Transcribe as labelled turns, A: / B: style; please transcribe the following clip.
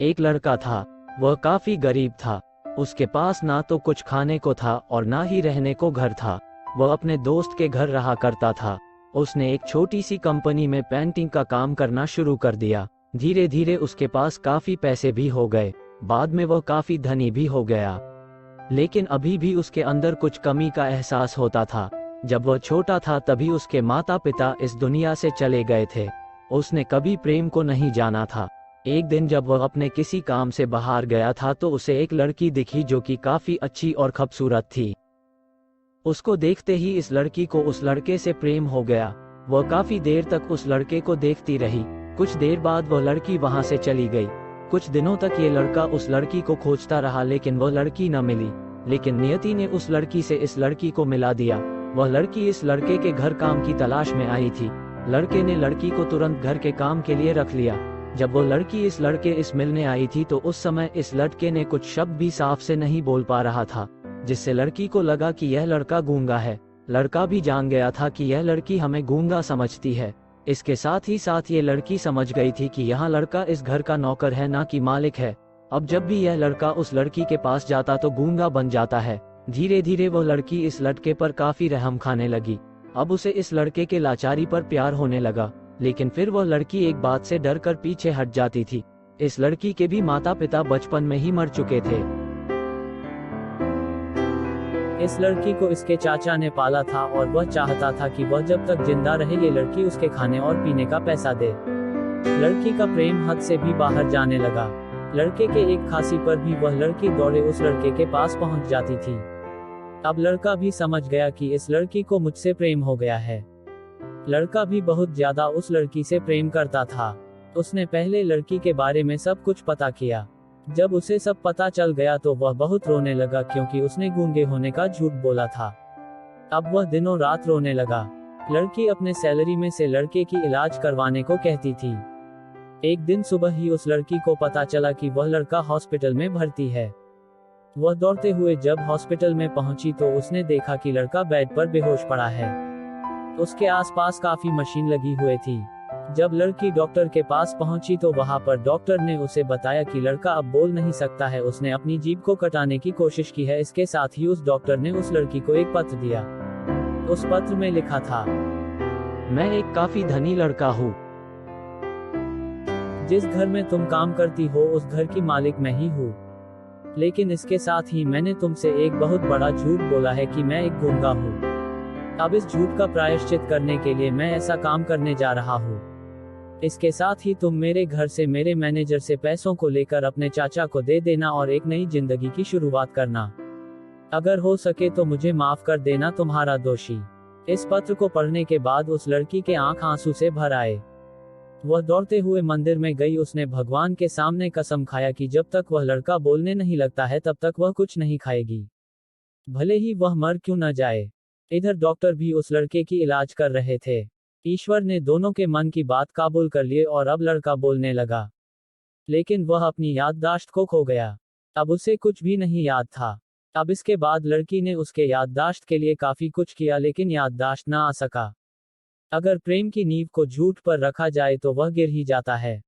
A: एक लड़का था। वह काफी गरीब था। उसके पास ना तो कुछ खाने को था और ना ही रहने को घर था। वह अपने दोस्त के घर रहा करता था। उसने एक छोटी सी कंपनी में पेंटिंग का काम करना शुरू कर दिया। धीरे धीरे उसके पास काफी पैसे भी हो गए। बाद में वह काफी धनी भी हो गया। लेकिन अभी भी उसके अंदर कुछ कमी का एहसास होता था। जब वह छोटा था तभी उसके माता पिता इस दुनिया से चले गए थे। उसने कभी प्रेम को नहीं जाना था। एक दिन जब वह अपने किसी काम से बाहर गया था तो उसे एक लड़की दिखी जो कि काफी अच्छी और खूबसूरत थी। उसको देखते ही इस लड़की को उस लड़के से प्रेम हो गया। वह काफी देर तक उस लड़के को देखती रही। कुछ देर बाद वह लड़की वहां से चली गई। कुछ दिनों तक ये लड़का उस लड़की को खोजता रहा लेकिन वह लड़की न मिली। लेकिन नियति ने उस लड़की से इस लड़की को मिला दिया। वह लड़की इस लड़के के घर काम की तलाश में आई थी। लड़के ने लड़की को तुरंत घर के काम के लिए रख लिया। जब वो लड़की इस लड़के इस मिलने आई थी तो उस समय इस लड़के ने कुछ शब्द भी साफ से नहीं बोल पा रहा था, जिससे लड़की को लगा कि यह लड़का गूंगा है। लड़का भी जान गया था कि यह लड़की हमें गूंगा समझती है। इसके साथ ही साथ ये लड़की समझ गई थी कि यह लड़का इस घर का नौकर है ना कि मालिक है। अब जब भी यह लड़का उस लड़की के पास जाता तो गूंगा बन जाता है। धीरे धीरे वो लड़की इस लड़के पर काफी रहम खाने लगी। अब उसे इस लड़के के लाचारी पर प्यार होने लगा। लेकिन फिर वह लड़की एक बात से डर कर पीछे हट जाती थी। इस लड़की के भी माता पिता बचपन में ही मर चुके थे।
B: इस लड़की को इसके चाचा ने पाला था और वह चाहता था कि वह जब तक जिंदा रहे ये लड़की उसके खाने और पीने का पैसा दे। लड़की का प्रेम हद से भी बाहर जाने लगा। लड़के के एक खांसी पर भी वह लड़की दौड़े उस लड़के के पास पहुंच जाती थी। अब लड़का भी समझ गया कि इस लड़की को मुझसे प्रेम हो गया है। लड़का भी बहुत ज्यादा उस लड़की से प्रेम करता था। उसने पहले लड़की के बारे में सब कुछ पता किया। जब उसे सब पता चल गया तो वह बहुत रोने लगा क्योंकि उसने गूंगे होने का झूठ बोला था। अब वह दिनों रात रोने लगा। लड़की अपने सैलरी में से लड़के की इलाज करवाने को कहती थी। एक दिन सुबह ही उस लड़की को पता चला कि वह लड़का हॉस्पिटल में भर्ती है। वह दौड़ते हुए जब हॉस्पिटल में पहुंची तो उसने देखा कि लड़का बेड पर बेहोश पड़ा है। उसके आसपास काफी मशीन लगी हुई थी। जब लड़की डॉक्टर के पास पहुंची तो वहां पर डॉक्टर ने उसे बताया कि लड़का अब बोल नहीं सकता है, उसने अपनी जीभ को कटाने की कोशिश की है। इसके साथ ही उस डॉक्टर ने उस लड़की को एक पत्र दिया। उस पत्र में लिखा था,
A: मैं एक काफी धनी लड़का हूँ।
B: जिस घर में तुम काम करती हो उस घर की मालिक मैं ही हूँ। लेकिन इसके साथ ही मैंने तुमसे एक बहुत बड़ा झूठ बोला है कि मैं एक गूंगा हूँ। अब इस झूठ का प्रायश्चित करने के लिए मैं ऐसा काम करने जा रहा हूँ। इसके साथ ही तुम मेरे घर से मेरे मैनेजर से पैसों को लेकर अपने चाचा को दे देना और एक नई जिंदगी की शुरुआत करना। अगर हो सके तो मुझे माफ कर देना, तुम्हारा दोषी। इस पत्र को पढ़ने के बाद उस लड़की के आंख आंसू से भर आए। वह दौड़ते हुए मंदिर में गई। उसने भगवान के सामने कसम खाया कि जब तक वह लड़का बोलने नहीं लगता है तब तक वह कुछ नहीं खाएगी, भले ही वह मर क्यों न जाए। इधर डॉक्टर भी उस लड़के की इलाज कर रहे थे। ईश्वर ने दोनों के मन की बात काबूल कर लिए और अब लड़का बोलने लगा। लेकिन वह अपनी याददाश्त को खो गया। अब उसे कुछ भी नहीं याद था। अब इसके बाद लड़की ने उसके याददाश्त के लिए काफी कुछ किया लेकिन याददाश्त ना आ सका। अगर प्रेम की नींव को झूठ पर रखा जाए तो वह गिर ही जाता है।